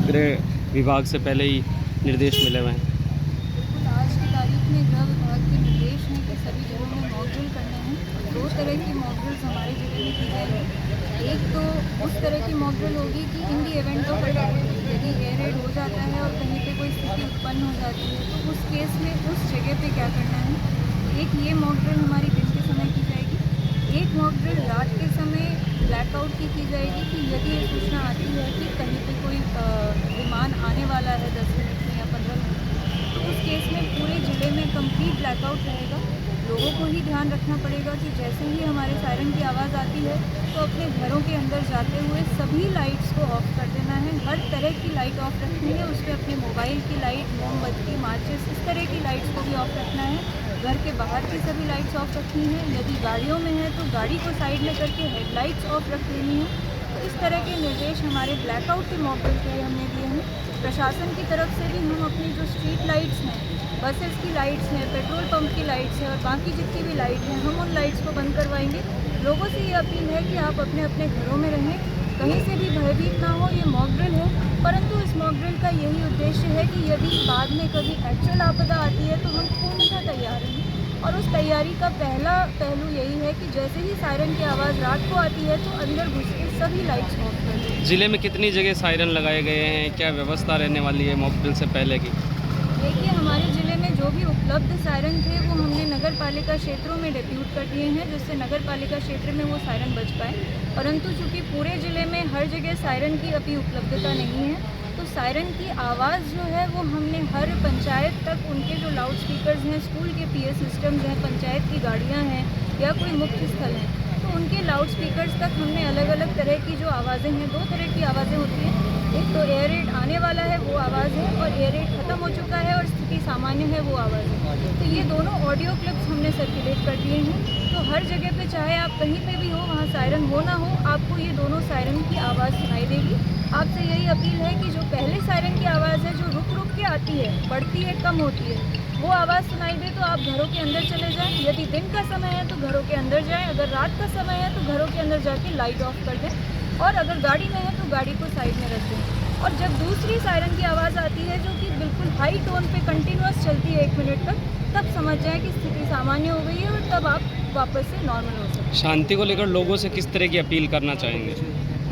गृह विभाग से पहले ही निर्देश मिले हुए हैं। आज की तारीख में गृह विभाग के निर्देश हैं कि सभी जगहों में मॉक ड्रिल करने हैं। दो तरह की मॉक ड्रिल्स हमारी जगह में की जाएगी। एक तो उस तरह की मॉक ड्रिल होगी कि इन दी इवेंट ऑफ अटैक, यदि एयर रेड हो जाता है और कहीं पे कोई स्थिति उत्पन्न हो जाती है तो उस केस में उस जगह पे क्या करना है। एक ये मॉक ड्रिल हमारी दिन के समय की जाएगी। एक मॉक ड्रिल रात के समय ब्लैकआउट की जाएगी कि यदि ये सूचना आती है कि कहीं पे कोई विमान आने वाला है 10 मिनट में या 15 मिनट में, तो उस केस में पूरे ज़िले में कंप्लीट ब्लैकआउट रहेगा। लोगों को ही ध्यान रखना पड़ेगा कि जैसे ही हमारे सायरन की आवाज़ आती है तो अपने घरों के अंदर जाते हुए सभी लाइट्स को ऑफ कर देना है। हर तरह की लाइट ऑफ रखनी है, उसमें अपने मोबाइल की लाइट, मोमबत्ती, माचिस, इस तरह की लाइट्स को भी ऑफ रखना है। घर के बाहर की सभी लाइट्स ऑफ रखनी है। यदि गाड़ियों में है तो गाड़ी को साइड में करके हेडलाइट्स ऑफ रख लेनी है। तो इस तरह के निर्देश हमारे ब्लैकआउट के मॉक ड्रिल के लिए हमने दिए हैं। प्रशासन की तरफ से भी हम अपनी जो स्ट्रीट लाइट्स हैं, बसेस की लाइट्स हैं, पेट्रोल पंप की लाइट्स हैं और बाकी जितनी भी लाइट हैं, हम उन लाइट्स को बंद करवाएंगे। लोगों से ये अपील है कि आप अपने अपने घरों में रहें, कहीं से भी भयभीत ना हो। ये मॉक ड्रिल है, परंतु इस मॉक ड्रिल का यही उद्देश्य है कि यदि बाद में कभी एक्चुअल आपदा आती है तो हम पूर्णतः तैयार रहें। और उस तैयारी का पहला पहलू यही है कि जैसे ही सायरन की आवाज़ रात को आती है तो अंदर घुस के सभी लाइट्स ऑफ कर दें। ज़िले में कितनी जगह सायरन लगाए गए हैं, क्या व्यवस्था रहने वाली है मॉक ड्रिल से पहले की? देखिए, हमारे ज़िले में जो भी उपलब्ध सायरन थे वो हमने नगर पालिका क्षेत्रों में डिप्यूट कर दिए हैं, जिससे नगर पालिका क्षेत्र में वो सायरन बज पाए। परंतु चूँकि पूरे ज़िले में हर जगह सायरन की अभी उपलब्धता नहीं है, तो सायरन की आवाज़ जो है वो हमने हर पंचायत तक, उनके जो लाउड स्पीकर्स हैं, स्कूल के पीए सिस्टम्स हैं, पंचायत की गाड़ियाँ हैं या कोई मुख्य स्थल हैं, तो उनके लाउड स्पीकर्स तक हमने अलग अलग तरह की जो आवाज़ें हैं, दो तरह की आवाज़ें होती हैं। एक तो एयर रेड आने वाला है वो आवाज़ है, और एयर रेड ख़त्म हो चुका है और स्थिति सामान्य है वो आवाज़ है। तो ये दोनों ऑडियो क्लिप्स हमने सर्कुलेट कर दिए हैं। तो हर जगह पे, चाहे आप कहीं पे भी हो, वहाँ सायरन हो ना हो, आपको ये दोनों सायरन की आवाज़ सुनाई देगी। आपसे यही अपील है कि जो पहले सायरन की आवाज़ है, जो रुक रुक के आती है, बढ़ती है, कम होती है, वो आवाज़ सुनाई दे तो आप घरों के अंदर चले जाएं। यदि दिन का समय है तो घरों के अंदर जाएं, अगर रात का समय है तो घरों के अंदर जाके लाइट ऑफ कर दें, और अगर गाड़ी में है तो गाड़ी को साइड में रख दें। और जब दूसरी सायरन की आवाज़ आती है जो कि बिल्कुल हाई टोन पे कंटिन्यूअस चलती है 1 मिनट तक, तब समझ जाएं कि स्थिति सामान्य हो गई है और तब आप वापस से नॉर्मल हो सकते हैं। शांति को लेकर लोगों से किस तरह की अपील करना चाहेंगे?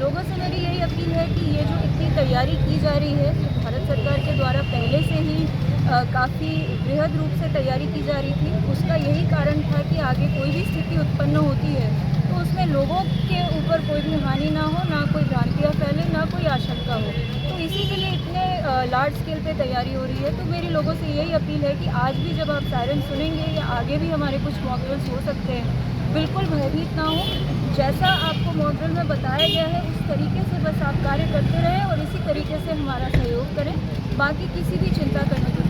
लोगों से मेरी यही अपील है कि ये जो इतनी तैयारी की जा रही है, जो भारत सरकार के द्वारा पहले से ही काफ़ी बृहद रूप से तैयारी की जा रही थी, उसका यही कारण था कि आगे कोई भी स्थिति उत्पन्न होती है तो उसमें लोगों के ऊपर कोई भी हानि ना हो, ना कोई भ्रांतियाँ फैले, ना कोई आशंका हो। तो इसी के लिए इतने लार्ज स्केल पे तैयारी हो रही है। तो मेरी लोगों से यही अपील है कि आज भी जब आप सायरन सुनेंगे या आगे भी हमारे कुछ मॉक ड्रिल्स हो सकते हैं, बिल्कुल भयभीत ना हो। जैसा आपको मॉक ड्रिल में बताया गया है उस तरीके से बस आप कार्य करते रहें और इसी तरीके से हमारा सहयोग करें। बाकी किसी भी चिंता करने की